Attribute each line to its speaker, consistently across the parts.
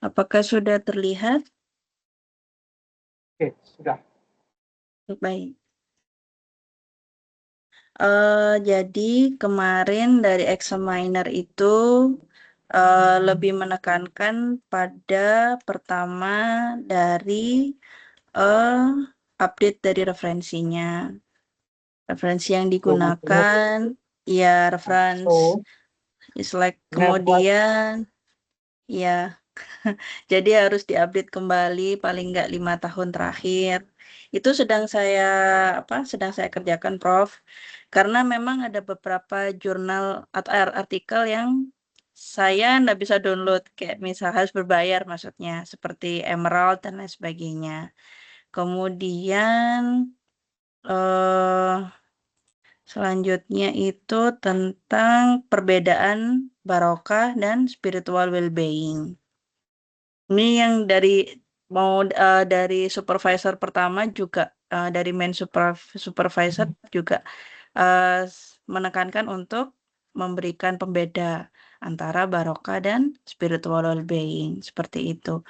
Speaker 1: Apakah sudah terlihat?
Speaker 2: Oke, sudah.
Speaker 1: Baik. Jadi kemarin dari examiner itu lebih menekankan pada pertama dari eh, update dari referensinya. Referensi yang
Speaker 2: So, maksudnya,
Speaker 1: digunakan, ya reference
Speaker 2: so,
Speaker 1: is like
Speaker 2: kena buat,
Speaker 1: kemudian, ya jadi harus diupdate kembali paling nggak 5 tahun terakhir. Itu sedang saya kerjakan, Prof. Karena memang ada beberapa jurnal atau artikel yang saya nggak bisa download, kayak misal harus berbayar maksudnya, seperti Emerald dan lain sebagainya. Kemudian eh, selanjutnya itu tentang perbedaan barokah dan spiritual well-being. Ini yang dari supervisor pertama juga dari main supervisor juga menekankan untuk memberikan pembeda antara barokah dan spiritual well-being seperti itu.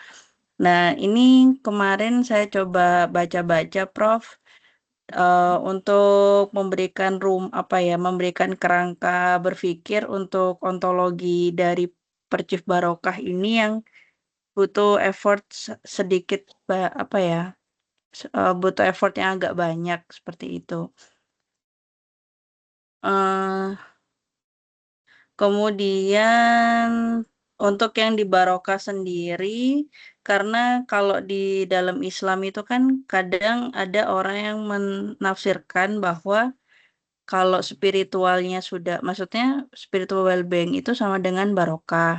Speaker 1: Nah, ini kemarin saya coba baca-baca, Prof, untuk memberikan kerangka berpikir untuk ontologi dari percif barokah ini yang butuh effort sedikit butuh effort yang agak banyak seperti itu. Eh, Kemudian untuk yang di barokah sendiri, karena kalau di dalam Islam itu kan kadang ada orang yang menafsirkan bahwa kalau spiritualnya maksudnya spiritual well-being itu sama dengan barokah.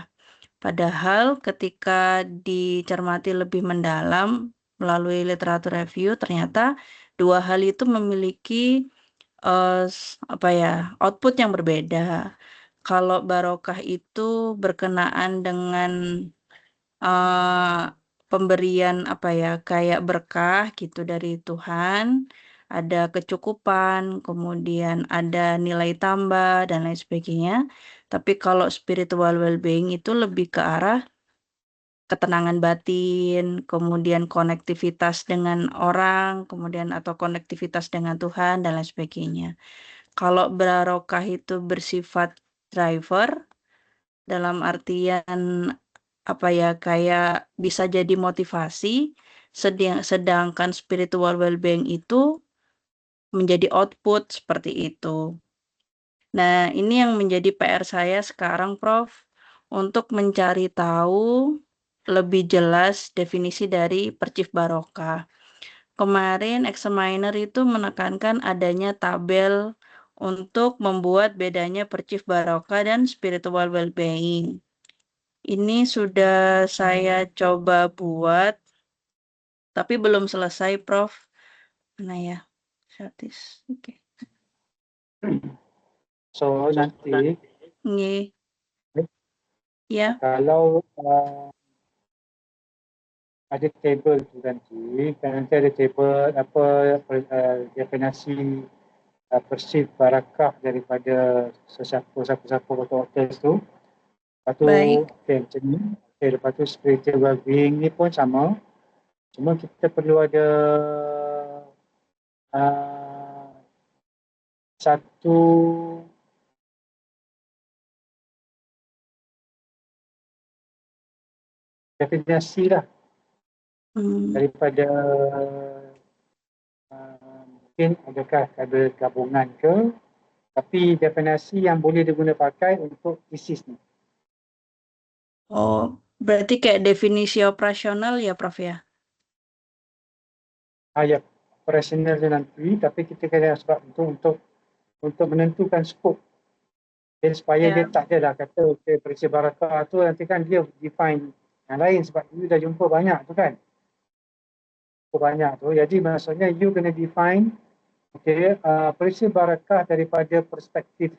Speaker 1: Padahal ketika dicermati lebih mendalam melalui literatur review, ternyata dua hal itu memiliki output yang berbeda. Kalau barokah itu berkenaan dengan eh, pemberian kayak berkah gitu dari Tuhan, ada kecukupan, kemudian ada nilai tambah dan lain sebagainya. Tapi kalau spiritual well-being itu lebih ke arah ketenangan batin, kemudian konektivitas dengan orang, kemudian atau konektivitas dengan Tuhan dan lain sebagainya. Kalau barokah itu bersifat driver dalam artian kayak bisa jadi motivasi, sedangkan spiritual well-being itu menjadi output seperti itu. Nah, ini yang menjadi PR saya sekarang, Prof, untuk mencari tahu lebih jelas definisi dari percif barokah. Kemarin examiner itu menekankan adanya tabel untuk membuat bedanya percif barokah dan spiritual well-being. Ini sudah saya coba buat, tapi belum selesai, Prof. Mana ya? Oke.
Speaker 2: so nanti,
Speaker 1: Nggih. Ya,
Speaker 2: kalau ada table tu nanti, kan nanti ada table apa definisi persif barakah daripada sesiapa authors tu. Lepas tu,
Speaker 1: baik.
Speaker 2: okay, macam ni. Okay, lepas tu spiritual well-being ni pun sama. Cuma kita perlu ada uh, satu definisi lah
Speaker 1: Hmm.
Speaker 2: daripada mungkin adakah ada gabungan ke, tapi definisi yang boleh diguna pakai untuk thesis ni.
Speaker 1: Oh, berarti kayak definisi operasional ya, Prof ya?
Speaker 2: Ya, operasional dia nanti, tapi kita kena sebab untuk menentukan skop. Jadi supaya dia
Speaker 1: Ya.
Speaker 2: tak adalah kata okay, perisi barakah tu nanti kan dia define yang lain sebab you dah jumpa banyak tu kan. Banyak tu. Jadi maksudnya you kena define okay, perisi barakah daripada perspektif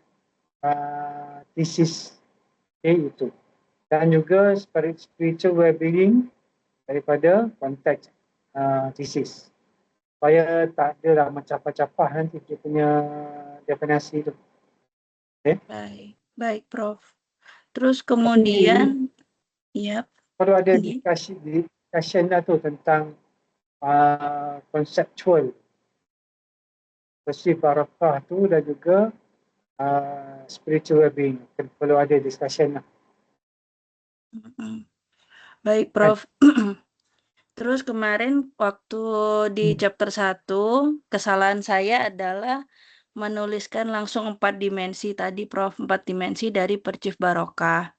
Speaker 2: thesis itu. Dan juga spiritual well-being daripada konteks thesis. Supaya tak adalah mencapah-capah nanti dia punya definisi tu. Okay.
Speaker 1: Baik, baik, Prof. Terus
Speaker 2: Tapi
Speaker 1: kemudian, ya,
Speaker 2: Kalau ada
Speaker 1: Okay.
Speaker 2: discussion lah tu tentang konseptual bersih barakah tu dan juga spiritual well-being. Perlu ada discussion lah.
Speaker 1: Baik, Prof. Terus kemarin waktu di chapter 1, kesalahan saya adalah menuliskan langsung 4 dimensi tadi, Prof. 4 dimensi dari percif barokah.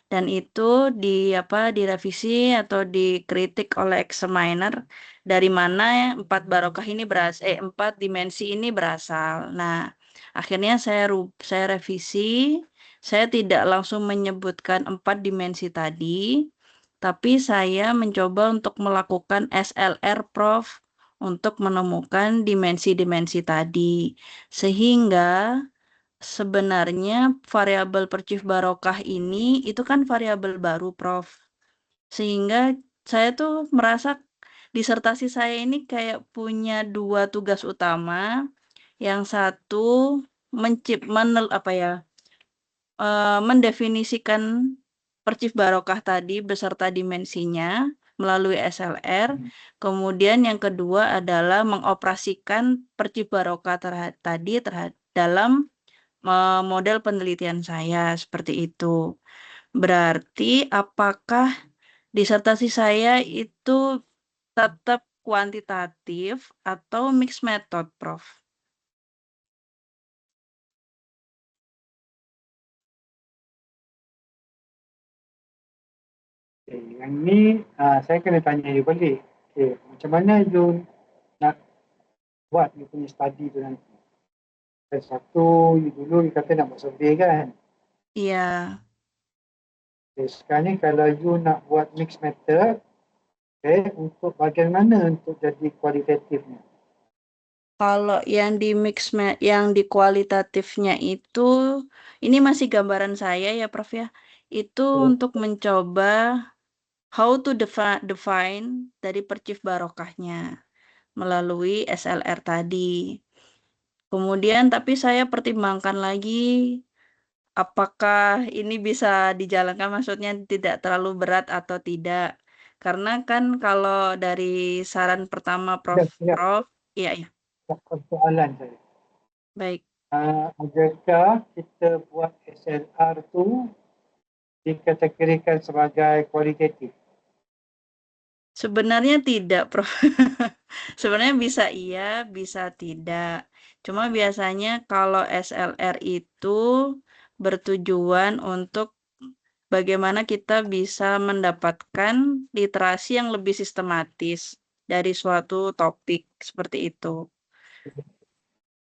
Speaker 1: Dan itu direvisi atau dikritik oleh examiner dari mana 4 barokah ini berasal, 4 dimensi ini berasal. Nah, akhirnya saya revisi, saya tidak langsung menyebutkan 4 dimensi tadi, tapi saya mencoba untuk melakukan SLR, Prof, untuk menemukan dimensi-dimensi tadi. Sehingga sebenarnya variabel percif barokah ini itu kan variabel baru, Prof. Sehingga saya tuh merasa disertasi saya ini kayak punya 2 tugas utama. Yang satu mendefinisikan percif barokah tadi beserta dimensinya melalui SLR. Kemudian yang kedua adalah mengoperasikan percif barokah tadi dalam model penelitian saya seperti itu. Berarti apakah disertasi saya itu tetap kuantitatif atau mixed method, Prof?
Speaker 2: Yang ni saya kena tanya you balik. Macam mana you nak buat you punya study tu nanti? Satu, you dulu you kata nak buat survey kan?
Speaker 1: Iya.
Speaker 2: Sekarang ni kalau you nak buat mixed method, untuk bahagian mana untuk jadi kualitatifnya?
Speaker 1: Kalau yang yang di kualitatifnya itu, ini masih gambaran saya ya, Prof ya. Itu untuk mencoba how to define dari percif barokahnya melalui SLR tadi. Kemudian tapi saya pertimbangkan lagi apakah ini bisa dijalankan, maksudnya tidak terlalu berat atau tidak. Karena kan kalau dari saran pertama
Speaker 2: Sekejap,
Speaker 1: Prof, iya ya,
Speaker 2: soalan saya.
Speaker 1: baik.
Speaker 2: Adakah kita buat SLR tu dikategorikan sebagai kualitatif?
Speaker 1: Sebenarnya tidak, Prof. Sebenarnya bisa iya, bisa tidak. Cuma biasanya kalau SLR itu bertujuan untuk bagaimana kita bisa mendapatkan literasi yang lebih sistematis dari suatu topik seperti itu.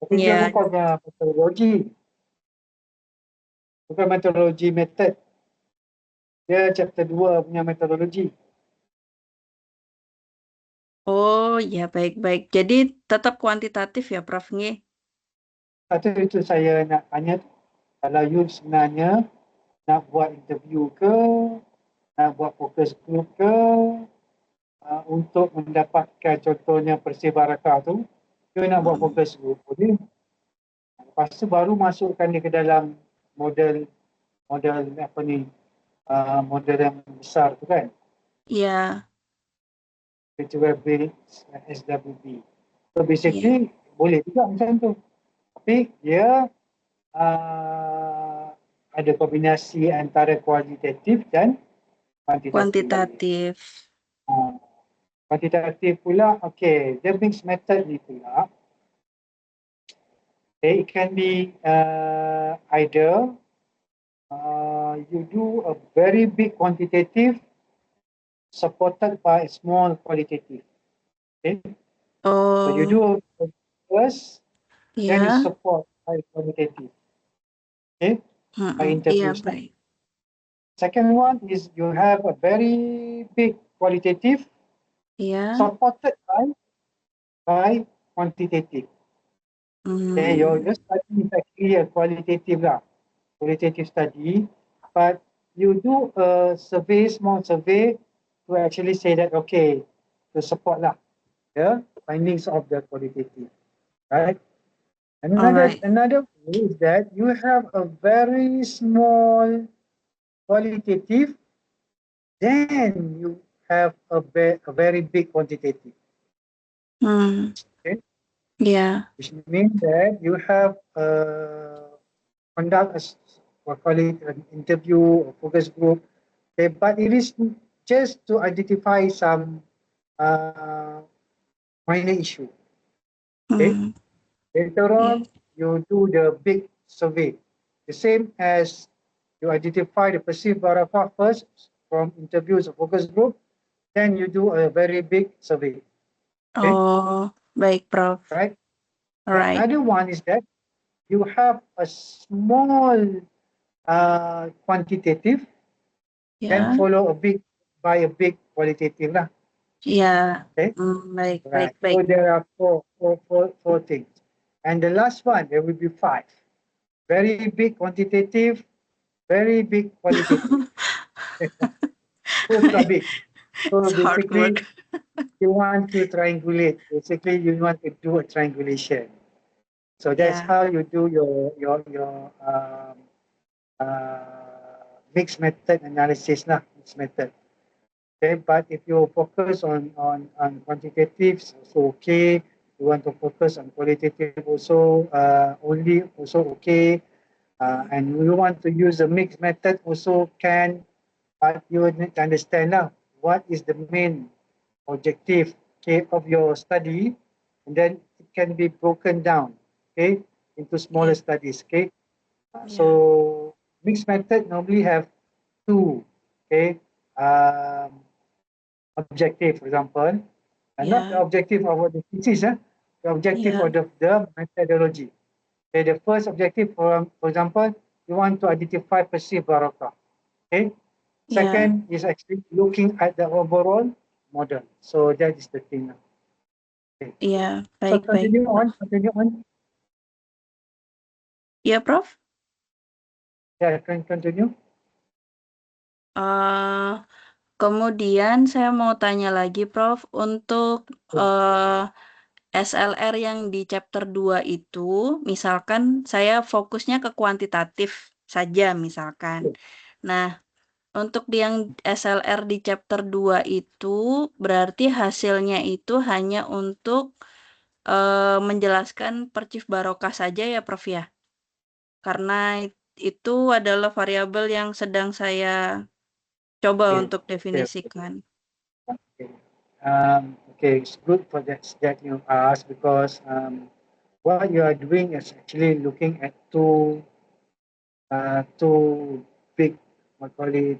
Speaker 2: Tapi dia
Speaker 1: Ya,
Speaker 2: bukannya metodologi. Bukan metodologi method. Dia chapter 2 punya metodologi.
Speaker 1: oh ya, baik-baik. Jadi tetap kuantitatif ya, Prof. Nggih?
Speaker 2: Itu saya nak tanya. Kalau you sebenarnya nak buat interview ke, nak buat focus group ke, untuk mendapatkan contohnya Persib Barakah tu, you nak buat focus group. Boleh. Lepas tu baru masukkan dia ke dalam model apa ni, model yang besar tu kan,
Speaker 1: Iya,
Speaker 2: virtual build SWB. So
Speaker 1: iya.
Speaker 2: basically boleh juga macam tu. Tapi dia uh, ada kombinasi antara kualitatif dan kuantitatif.
Speaker 1: Kuantitatif.
Speaker 2: Uh, Kuantitatif pula, okay, the mixed method ni pula, it can be either you do a very big quantitative supported by small qualitative. Okay? So you
Speaker 1: Oh,
Speaker 2: do first, then you
Speaker 1: iya.
Speaker 2: support by qualitative. Okay? By
Speaker 1: Iya,
Speaker 2: interviews.
Speaker 1: baik.
Speaker 2: Second one is you have a very big qualitative
Speaker 1: Iya.
Speaker 2: supported by quantitative. Okay, your study is actually a qualitative study, but you do a survey, small survey, to actually say that, okay, to support lah, the findings of the qualitative, right? And
Speaker 1: All right.
Speaker 2: another way is that you have a very small qualitative, then you have a very big quantitative. Okay,
Speaker 1: Yeah.
Speaker 2: which means that you have conduct what call it an interview or focus group. Okay, but it is just to identify some minor issue. Okay, later
Speaker 1: Yeah.
Speaker 2: on you do the big survey, the same as you identify the perceived barakah first from interviews or focus group, then you do a very big survey. Okay,
Speaker 1: Oh, baik, Prof.
Speaker 2: right. The
Speaker 1: Alright.
Speaker 2: other one is that you have a small quantitative, then
Speaker 1: Ya.
Speaker 2: follow a big by a big qualitative lah.
Speaker 1: Ya.
Speaker 2: Okay,
Speaker 1: Baik, baik,
Speaker 2: right.
Speaker 1: baik.
Speaker 2: So there are four things, and the last one there will be five. Very big quantitative, very big qualitative. Both are big. So
Speaker 1: It's hard
Speaker 2: basically,
Speaker 1: word.
Speaker 2: you want to triangulate. Basically, you want to do a triangulation. So that's
Speaker 1: Ya.
Speaker 2: how you do your mixed method analysis lah. Mixed method. Okay, but if you focus on quantitatives, also okay. You want to focus on qualitative, also only also okay. And you want to use a mixed method, also can. But you need to understand now what is the main objective, okay, of your study, and then it can be broken down, okay, into smaller
Speaker 1: Ya.
Speaker 2: studies, okay.
Speaker 1: Ya.
Speaker 2: So mixed method normally have two, okay, objective, for example, and not the
Speaker 1: Ya.
Speaker 2: objective of the thesis, the objective
Speaker 1: Ya.
Speaker 2: of the methodology. Okay, the first objective, for example, you want to identify perceived barakah. Okay.
Speaker 1: Ya.
Speaker 2: Second is actually looking at the overall model. So that is the thing. Okay.
Speaker 1: Ya.
Speaker 2: So
Speaker 1: Baik, baik,
Speaker 2: continue on,
Speaker 1: Prof.
Speaker 2: continue on.
Speaker 1: Ya, Prof.
Speaker 2: Yeah, can continue.
Speaker 1: Eh, Kemudian saya mau tanya lagi, Prof, untuk SLR yang di chapter 2 itu, misalkan saya fokusnya ke kuantitatif saja misalkan. Nah, untuk yang SLR di chapter 2 itu berarti hasilnya itu hanya untuk menjelaskan percif barokah saja ya, Prof ya? Karena itu adalah variabel yang sedang saya coba
Speaker 2: Okay.
Speaker 1: untuk definisikan.
Speaker 2: Okay. Okay, it's good for that you ask because what you are doing is actually looking at two big, what call it,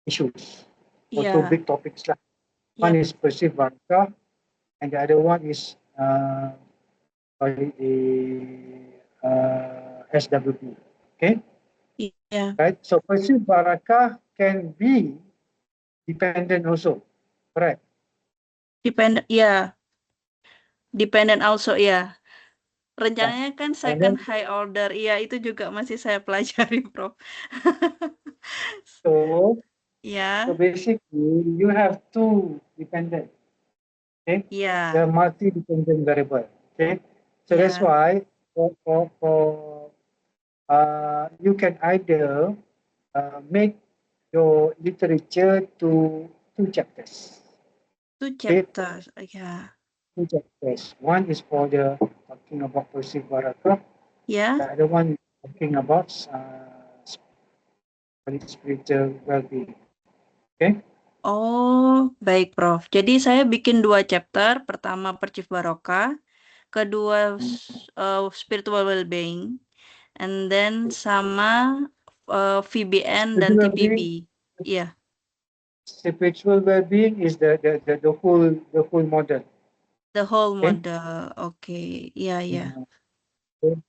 Speaker 2: issues or two
Speaker 1: Iya,
Speaker 2: big topics lah. One
Speaker 1: yap,
Speaker 2: is perceived barakah, and the other one is call it the SWP. Okay,
Speaker 1: iya.
Speaker 2: right. So perceived barakah can be dependent also, correct?
Speaker 1: Dependent, ya. Dependent also, ya.
Speaker 2: Yeah.
Speaker 1: Rencananya kan
Speaker 2: And
Speaker 1: second
Speaker 2: then
Speaker 1: high order. Iya, itu juga masih saya pelajari, Prof.
Speaker 2: so
Speaker 1: Ya,
Speaker 2: basically you have two dependent, okay,
Speaker 1: iya,
Speaker 2: the multi-dependent variable, okay. So that's
Speaker 1: iya.
Speaker 2: why for you can either make your literature to two chapters.
Speaker 1: Two
Speaker 2: Okay,
Speaker 1: chapters, ya.
Speaker 2: two chapters. One is for the talking about perceived barakah.
Speaker 1: Ya,
Speaker 2: The other one is talking about spiritual well-being. Okay.
Speaker 1: oh, baik, Prof. Jadi saya bikin 2 chapter. Pertama percif barokah, kedua spiritual well-being, and then sama VBN dan
Speaker 2: Spiritual
Speaker 1: TPB.
Speaker 2: well-being,
Speaker 1: Iya,
Speaker 2: spiritual well-being is the whole model.
Speaker 1: the whole
Speaker 2: Okay.
Speaker 1: model. Oke, iya, iya.
Speaker 2: Okay.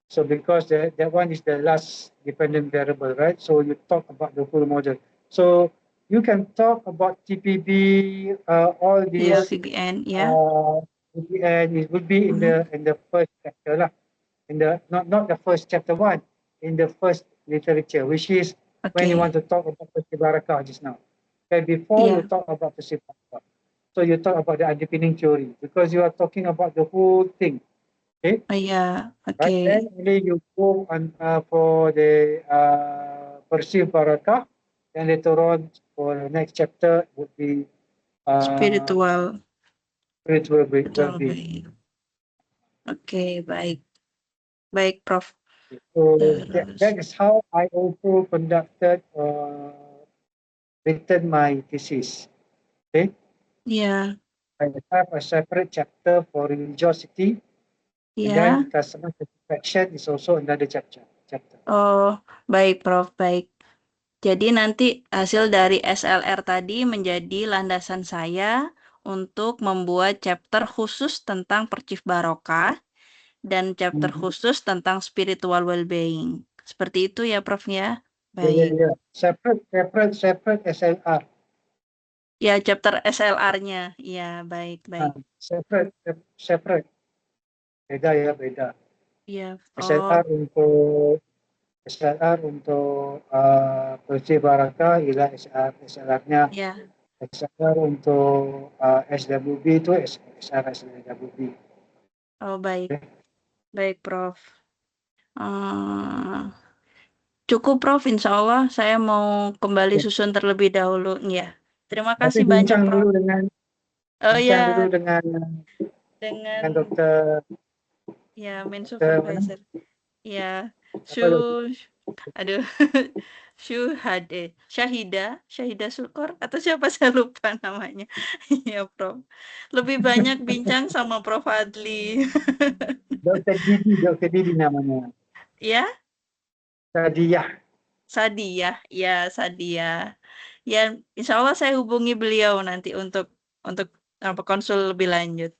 Speaker 2: So because that one is the last dependent variable, right? So you talk about the whole model. So you can talk about TPB, all
Speaker 1: Iya,
Speaker 2: these
Speaker 1: VBN, ya.
Speaker 2: and it would be in
Speaker 1: Mhm.
Speaker 2: the first chapter lah. In the not the first chapter one, in the first literature, which is when you
Speaker 1: Oke,
Speaker 2: want to talk about Persibarakah just now. Okay, before you
Speaker 1: iya.
Speaker 2: talk about Persibarakah. So you talk about the underpinning theory because you are talking about the whole thing. Okay,
Speaker 1: Oh, iya, oke.
Speaker 2: right? Then only you go on for the perceived barakah. then later on for the next chapter would be
Speaker 1: Spiritual
Speaker 2: spiritual well-being.
Speaker 1: well-being. Oke, baik. Baik, Prof.
Speaker 2: So
Speaker 1: Terus.
Speaker 2: that is how I also conducted written my thesis. Okay.
Speaker 1: Ya,
Speaker 2: I have a separate chapter for religiosity, and
Speaker 1: ya.
Speaker 2: then customer satisfaction is also another chapter.
Speaker 1: Oh, baik, Prof. Baik. Jadi nanti hasil dari SLR tadi menjadi landasan saya untuk membuat chapter khusus tentang Percif Barokah dan chapter khusus tentang spiritual well-being. Seperti itu ya, Prof ya. Baik.
Speaker 2: Yeah. Separate SLR.
Speaker 1: Ya, chapter SLR-nya. Ya, baik.
Speaker 2: Separate. Beda ya, beda.
Speaker 1: Iya.
Speaker 2: SLR untuk Percif Barokah ialah SLR-nya.
Speaker 1: Ya.
Speaker 2: SLR untuk SWB itu SWB.
Speaker 1: Oh, baik. Baik, Prof. Cukup, Prof. Insya Allah saya mau kembali susun terlebih dahulu. Ya. Terima
Speaker 2: Tapi
Speaker 1: kasih banyak,
Speaker 2: bincang
Speaker 1: Prof.
Speaker 2: dulu dengan
Speaker 1: dengan
Speaker 2: dokter
Speaker 1: ya main supervisor. Ya, aduh, Syahida Sukor atau siapa saya lupa namanya. Iya, Prof. Lebih banyak bincang sama Prof Adli.
Speaker 2: Dokter Didi namanya.
Speaker 1: Ya,
Speaker 2: Sadiah.
Speaker 1: Ya, Sadia. Ya, insya Allah saya hubungi beliau nanti untuk konsul lebih lanjut.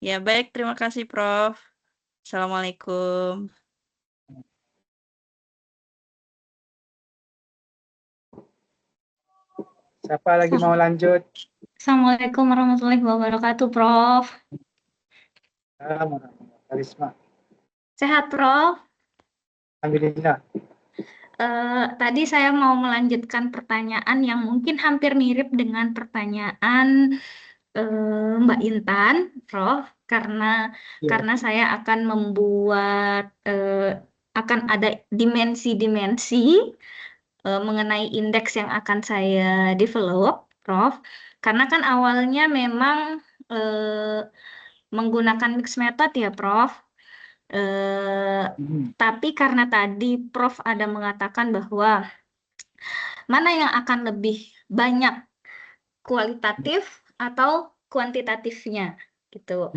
Speaker 1: Ya, baik, terima kasih, Prof. Assalamualaikum.
Speaker 2: Siapa lagi mau lanjut?
Speaker 3: Assalamualaikum warahmatullahi wabarakatuh, Prof.
Speaker 2: Karisma.
Speaker 3: Sehat, Prof?
Speaker 2: Alhamdulillah.
Speaker 3: Tadi saya mau melanjutkan pertanyaan yang mungkin hampir mirip dengan pertanyaan Mbak Intan, Prof, karena saya akan membuat akan ada dimensi-dimensi mengenai indeks yang akan saya develop, Prof. Karena kan awalnya memang menggunakan mixed method ya, Prof. Tapi karena tadi Prof ada mengatakan bahwa mana yang akan lebih banyak kualitatif atau kuantitatifnya gitu.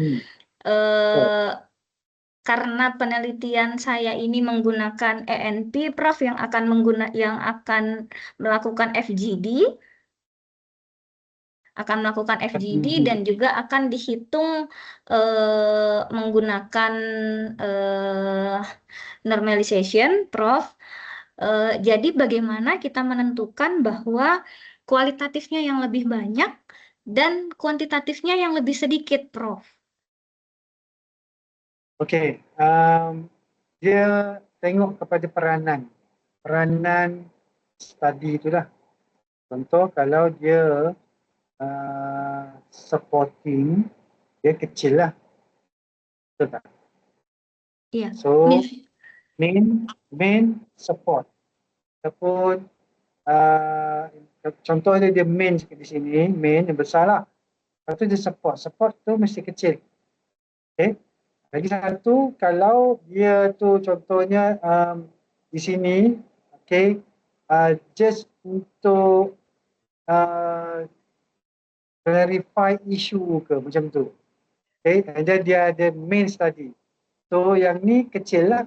Speaker 3: Karena penelitian saya ini menggunakan ENP, Prof, yang akan melakukan FGD, dan juga akan dihitung menggunakan normalization, Prof. Jadi bagaimana kita menentukan bahwa kualitatifnya yang lebih banyak dan kuantitatifnya yang lebih sedikit, Prof?
Speaker 2: Okey, dia tengok kepada peranan studi itulah. Contoh kalau dia supporting, dia kecil lah. Betul tak?
Speaker 3: Iya.
Speaker 2: So, main support. Ataupun contoh dia main di sini, main yang besar lah. Lepas tu dia support. Support tu mesti kecil. Okay. Lagi satu, kalau dia tu contohnya di sini, okay, just untuk clarify isu ke macam tu. Okay, and then dia ada main study. So yang ni kecil lah,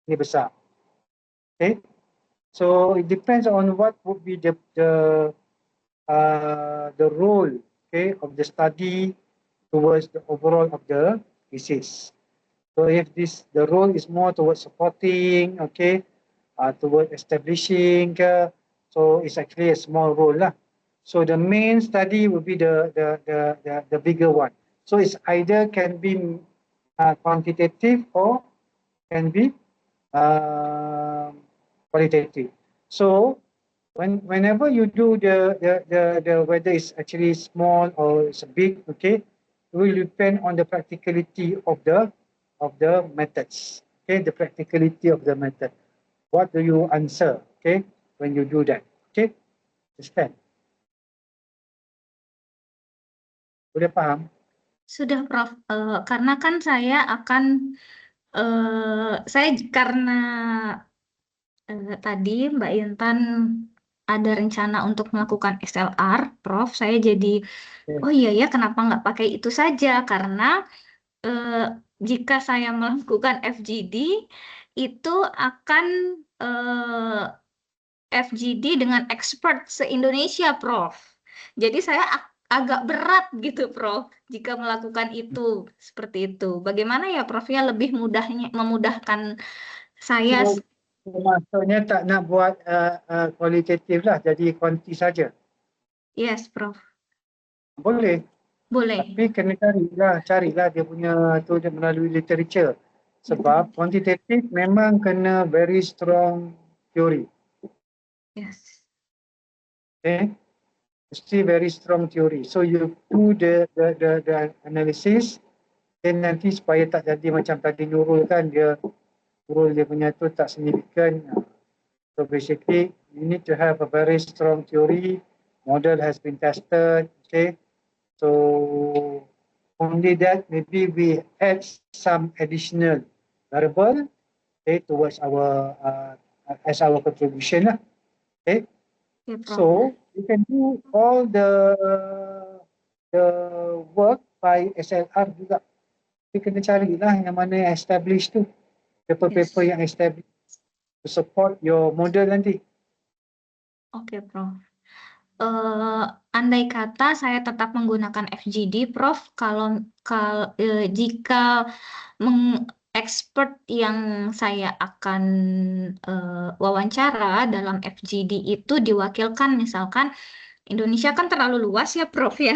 Speaker 2: ni besar. Okay, so it depends on what would be the role, okay, of the study towards the overall of the thesis. So if the role is more towards supporting, okay, towards establishing, so it's actually a small role lah. So the main study will be the bigger one. So it's either can be quantitative or can be qualitative. So whenever you do the whether it's actually small or it's big, okay, it will depend on the practicality of the methods. Okay, the practicality of the method. What do you answer? Okay, when you do that. Okay, understand? Boleh faham?
Speaker 3: Sudah, Prof. Karena kan saya akan, saya karena tadi Mbak Intan ada rencana untuk melakukan SLR, Prof. Saya jadi,
Speaker 2: Okay.
Speaker 3: oh iya ya, kenapa nggak pakai itu saja? Karena eh, jika saya melakukan FGD, itu akan FGD dengan expert se-Indonesia, Prof. Jadi saya agak berat gitu, Prof, jika melakukan itu seperti itu. Bagaimana ya, Prof, ya lebih mudahnya memudahkan saya?
Speaker 2: So, maksudnya tak nak buat kualitatif lah, jadi kuanti saja.
Speaker 3: Yes, Prof.
Speaker 2: Boleh,
Speaker 3: Boleh.
Speaker 2: tapi kena carilah dia punya tu dia melalui literature. Sebab kuantitatif memang kena very strong teori.
Speaker 3: Yes.
Speaker 2: Okay, mesti very strong theory. So you do the analysis, then nanti supaya tak jadi macam tadi Nurul kan, Nurul dia punya tu tak signifikan. So basically you need to have a very strong theory, model has been tested, okay. So only that maybe we add some additional variable, okay, towards our as our contribution lah, okay.
Speaker 3: Okay, Prof.
Speaker 2: So you can do all the work by SLR juga. Tapi kena carilah yang mana yang established tu, paper-paper
Speaker 3: Yes.
Speaker 2: yang established to support your model nanti.
Speaker 3: Oke, Prof. Andai kata saya tetap menggunakan FGD, Prof, jika expert yang saya akan wawancara dalam FGD itu diwakilkan, misalkan Indonesia kan terlalu luas ya, Prof ya.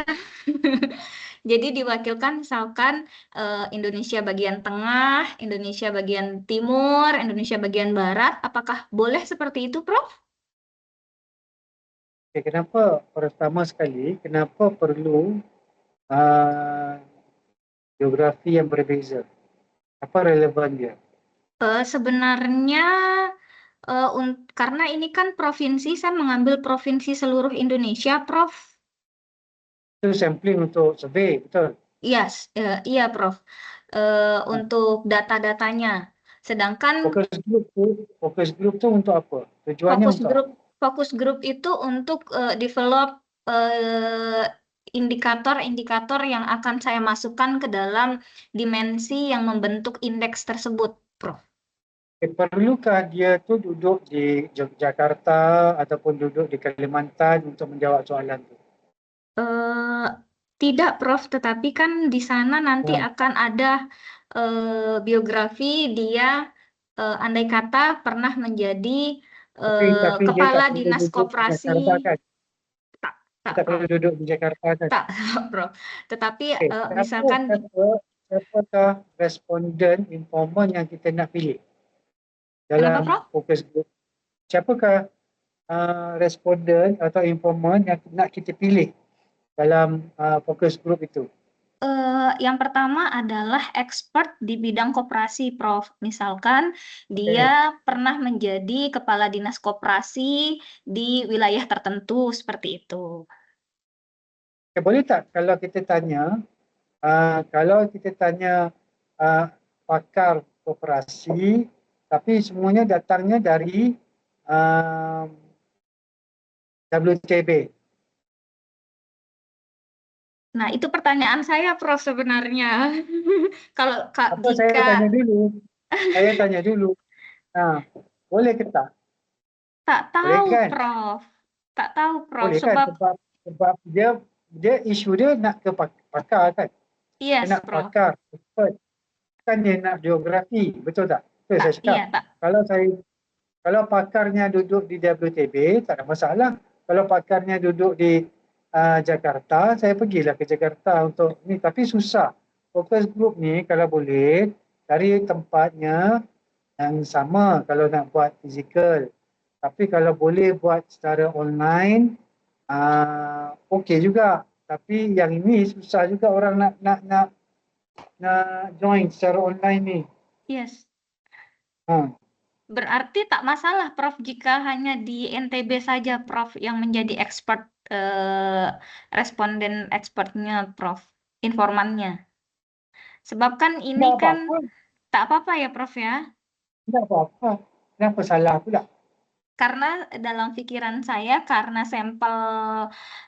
Speaker 3: Jadi diwakilkan misalkan Indonesia bagian tengah, Indonesia bagian timur, Indonesia bagian barat. Apakah boleh seperti itu, Prof?
Speaker 2: Okay, kenapa pertama sekali, kenapa perlu geografi yang berbeza? Apa relevan dia?
Speaker 3: Sebenarnya karena ini kan provinsi, saya mengambil provinsi seluruh Indonesia, Prof.
Speaker 2: Itu sampling untuk survey, betul?
Speaker 3: Yes, iya, Prof. Untuk data-datanya. Sedangkan
Speaker 2: Fokus group tu untuk apa? Tujuannya untuk apa?
Speaker 3: fokus grup itu untuk develop indikator-indikator yang akan saya masukkan ke dalam dimensi yang membentuk indeks tersebut, Prof.
Speaker 2: Perlukah dia tu duduk di Jakarta ataupun duduk di Kalimantan untuk menjawab soalan tu?
Speaker 3: Tidak, Prof. Tetapi kan di sana nanti akan ada biografi dia, andai kata pernah menjadi
Speaker 2: Tapi dia tak
Speaker 3: kepala
Speaker 2: perlu
Speaker 3: dinas
Speaker 2: duduk di
Speaker 3: koperasi.
Speaker 2: Jakarta kan?
Speaker 3: Tak,
Speaker 2: Dia tak
Speaker 3: Prof.
Speaker 2: perlu duduk di Jakarta kan?
Speaker 3: Tak, Prof. Tetapi
Speaker 2: Misalkan
Speaker 3: misalkan
Speaker 2: siapakah responden informan yang kita nak pilih
Speaker 3: kenapa,
Speaker 2: dalam
Speaker 3: Prof?
Speaker 2: fokus group? Siapakah responden atau informan yang nak kita pilih dalam fokus group itu?
Speaker 3: Yang pertama adalah expert di bidang koperasi, Prof. Misalkan dia pernah menjadi kepala dinas koperasi di wilayah tertentu seperti itu.
Speaker 2: Boleh tak kalau kita tanya, pakar koperasi, tapi semuanya datangnya dari WTB.
Speaker 3: Nah, itu pertanyaan saya, Prof, sebenarnya. Kalau
Speaker 2: Saya tanya dulu. Nah, boleh ke tak?
Speaker 3: tak
Speaker 2: Boleh
Speaker 3: tahu,
Speaker 2: kan?
Speaker 3: Prof. Tak tahu, Prof.
Speaker 2: Boleh kan? Sebab dia isu dia nak ke pakar kan? Dia
Speaker 3: Yes,
Speaker 2: nak
Speaker 3: Prof.
Speaker 2: pakar, expert. Kan dia nak geografi, betul tak? Betul saya cakap.
Speaker 3: Iya, tak.
Speaker 2: Kalau pakarnya duduk di WTB, tak ada masalah. Kalau pakarnya duduk di Jakarta, saya pergilah ke Jakarta untuk ni. Tapi susah. Focus group ni kalau boleh, cari tempatnya yang sama kalau nak buat fizikal. Tapi kalau boleh buat secara online, okey juga. Tapi yang ini susah juga orang nak join secara online ni.
Speaker 3: Yes. Berarti tak masalah, Prof, jika hanya di NTB saja, Prof, yang menjadi expert, responden expertnya, Prof, informannya. Sebab kan
Speaker 2: Tidak
Speaker 3: ini kan
Speaker 2: apa-apa,
Speaker 3: tak apa-apa ya, Prof ya.
Speaker 2: tidak apa-apa. Kenapa salah pula?
Speaker 3: Karena dalam pikiran saya, karena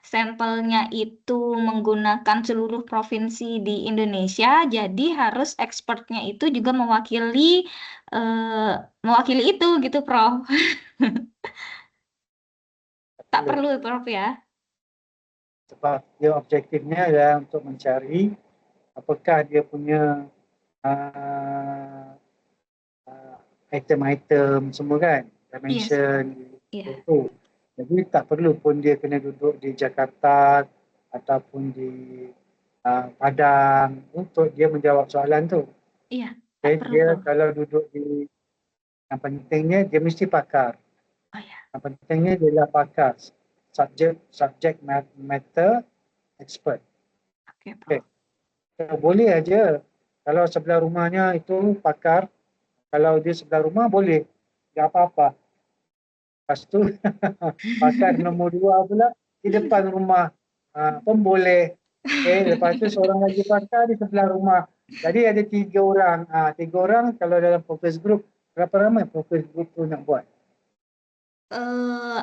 Speaker 3: sampelnya itu menggunakan seluruh provinsi di Indonesia, jadi harus expertnya itu juga mewakili itu gitu, Prof. Tak
Speaker 2: Perlu.
Speaker 3: perlu, Prof ya.
Speaker 2: Sebab dia objektifnya adalah untuk mencari apakah dia punya uh, uh, item-item semua kan,
Speaker 3: Yes,
Speaker 2: dimension
Speaker 3: iya,
Speaker 2: itu. Jadi tak perlu pun dia kena duduk di Jakarta ataupun di Padang untuk dia menjawab soalan tu.
Speaker 3: iya, tak
Speaker 2: Okay,
Speaker 3: perlu,
Speaker 2: dia
Speaker 3: Prof.
Speaker 2: kalau duduk di, yang pentingnya dia mesti pakar.
Speaker 3: Oh ya,
Speaker 2: Yang pentingnya dia adalah pakar. Subject matter expert.
Speaker 3: oke,
Speaker 2: Okay.
Speaker 3: Prof.
Speaker 2: Boleh aja kalau sebelah rumahnya itu pakar, kalau dia sebelah rumah boleh, tak apa-apa. Lepas tu pakar nombor 2 pula di depan rumah pun boleh. Okay, lepas tu seorang lagi pakar di sebelah rumah. Jadi ada 3 orang. 3 orang kalau dalam focus group, berapa ramai focus group tu nak buat?
Speaker 3: Eh,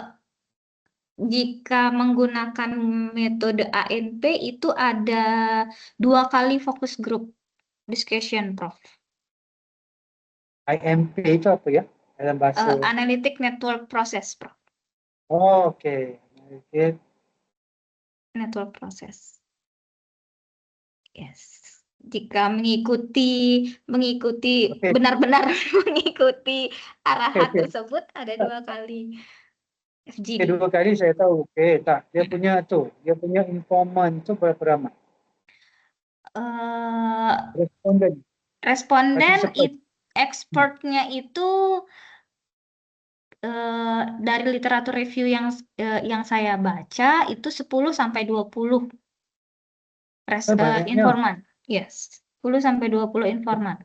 Speaker 3: Jika menggunakan metode ANP itu ada 2 kali fokus group discussion, Prof.
Speaker 2: IMP itu apa ya? Dalam bahasa.
Speaker 3: Analytic Network Process, Prof.
Speaker 2: Oh, okay. Okay.
Speaker 3: Network Process. Yes. Jika mengikuti
Speaker 2: Okay.
Speaker 3: benar-benar mengikuti arahan
Speaker 2: Okay.
Speaker 3: tersebut ada 2 kali
Speaker 2: Okay,
Speaker 3: FGD.
Speaker 2: 2 kali saya tahu. Okay, tak. Dia punya tu, dia punya informan tu berapa ramai?
Speaker 3: Eh,
Speaker 2: Responden,
Speaker 3: Responden
Speaker 2: participant.
Speaker 3: expertnya itu dari literatur review yang saya baca itu 10 sampai 20
Speaker 2: Banyaknya.
Speaker 3: informan. Yes, 10 sampai 20 informan.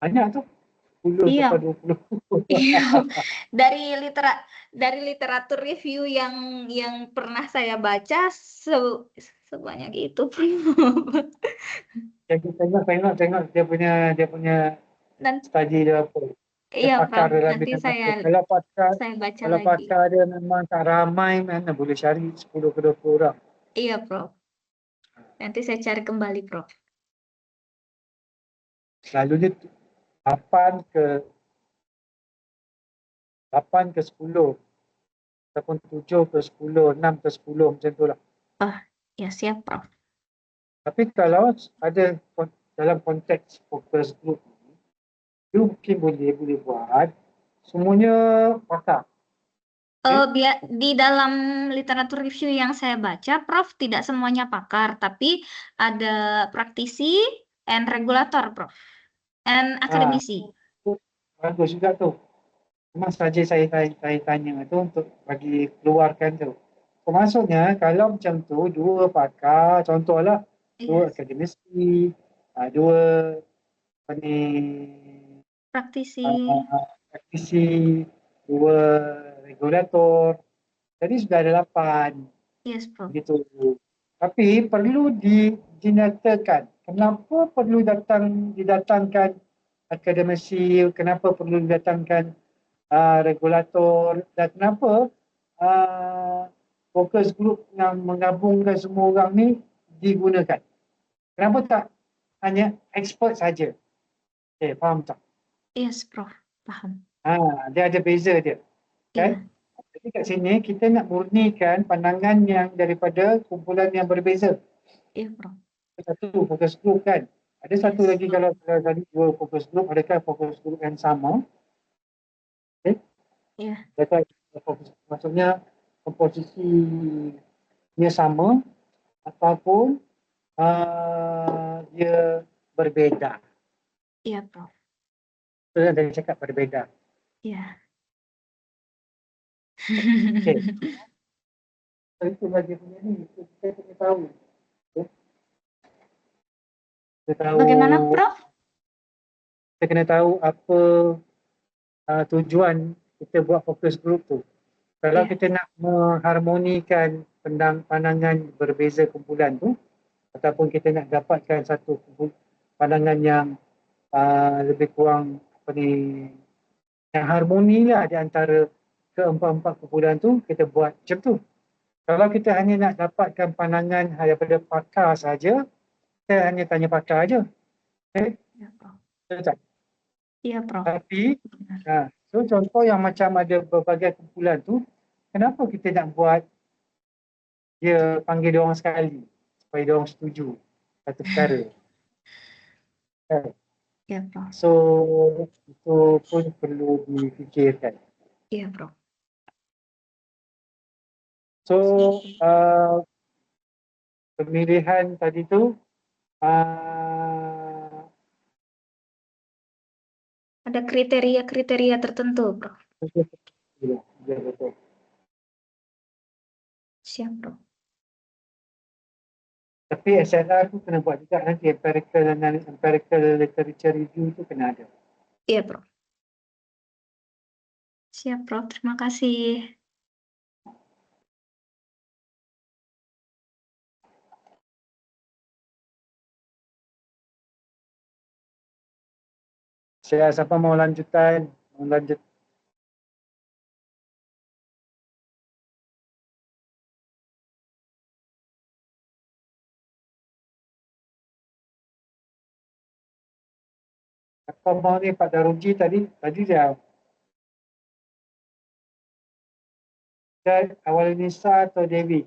Speaker 2: Banyak tu. 10 sampai
Speaker 3: Iya,
Speaker 2: 20.
Speaker 3: iya. Dari litera dari literatur review yang pernah saya baca sebanyak itu.
Speaker 2: Jadi tengok dia punya
Speaker 3: Dan
Speaker 2: study dia apa. Dia
Speaker 3: iya,
Speaker 2: pakar
Speaker 3: Prof,
Speaker 2: dalam
Speaker 3: nanti
Speaker 2: bidang
Speaker 3: saya
Speaker 2: apa. Kalau pakar,
Speaker 3: saya baca
Speaker 2: kalau
Speaker 3: lagi.
Speaker 2: pakar dia memang tak ramai, mana boleh cari 10 ke 20 orang.
Speaker 3: Iya, Prof. Nanti saya cari kembali, Prof.
Speaker 2: Selalunya 8 ke 10 ataupun 7 ke 10, 6 ke 10 macam tu lah.
Speaker 3: Oh, ya siap, Prof.
Speaker 2: Tapi kalau ada dalam konteks focus group, you mungkin boleh buat semuanya pakar.
Speaker 3: Di dalam literatur review yang saya baca, Prof, tidak semuanya pakar, tapi ada praktisi and regulator, Prof, and
Speaker 2: Ah,
Speaker 3: akademisi.
Speaker 2: tu bagus juga tu. Memang saja saya tanya tu untuk bagi keluarkan tu. Maksudnya kalau macam tu, 2 pakar, contohlah 2
Speaker 3: Yes,
Speaker 2: akademisi, 2 apa ni,
Speaker 3: praktisi.
Speaker 2: praktisi, 2 regulator. Jadi sudah ada 8
Speaker 3: Yes, Prof.
Speaker 2: begitu. Tapi perlu dinyatakan kenapa perlu didatangkan akademisi, kenapa perlu didatangkan regulator dan kenapa uh, focus group yang menggabungkan semua orang ni digunakan. Kenapa tak hanya expert saja? Faham tak?
Speaker 3: Yes, Prof. Paham.
Speaker 2: Dia ada beza dia. Okay?
Speaker 3: Iya,
Speaker 2: Jadi kat sini kita nak murnikan pandangan yang daripada kumpulan yang berbeza.
Speaker 3: iya, Prof.
Speaker 2: Satu fokus group kan. Ada satu
Speaker 3: Yes.
Speaker 2: lagi kalau tadi 2 fokus group, adakah fokus group yang sama? Okay?
Speaker 3: Iya,
Speaker 2: Adakah maksudnya komposisinya sama ataupun dia berbeza.
Speaker 3: iya, Prof.
Speaker 2: Itu yang saya cakap berbeza.
Speaker 3: Iya.
Speaker 2: Okay. Itu lagi punya ni, kita kena tahu. Okay. Kita tahu,
Speaker 3: Bagaimana, Prof?
Speaker 2: kita kena tahu apa tujuan kita buat fokus group tu. Kalau
Speaker 3: Iya.
Speaker 2: kita nak mengharmonikan pandangan berbeza kumpulan tu, ataupun kita nak dapatkan satu pandangan yang lebih kurang yang harmoni lah di antara keempat-empat kumpulan tu, kita buat macam tu. Kalau kita hanya nak dapatkan pandangan daripada pakar saja, kita hanya tanya pakar aja. Okay?
Speaker 3: Iya, Prof.
Speaker 2: Betul tak?
Speaker 3: Iya, Prof.
Speaker 2: Tapi, so contoh yang macam ada berbagai kumpulan tu, kenapa kita nak buat dia panggil dia orang sekali supaya dia orang setuju satu perkara.
Speaker 3: Iya, Prof.
Speaker 2: So itu pun perlu difikirkan.
Speaker 3: Iya, Prof.
Speaker 2: So pemilihan tadi tu
Speaker 3: Ada kriteria-kriteria tertentu, Prof.
Speaker 2: ya, betul.
Speaker 3: Siap, Prof.
Speaker 2: Tapi SLR tu kena buat juga nanti, empirical literature review tu kena ada.
Speaker 3: Iya, Prof. Siap, Prof. Terima kasih.
Speaker 2: Siapa mau lanjutan? Mau lanjut? Apa mau ni Pak Daruji tadi dia awal Nisa atau Dewi?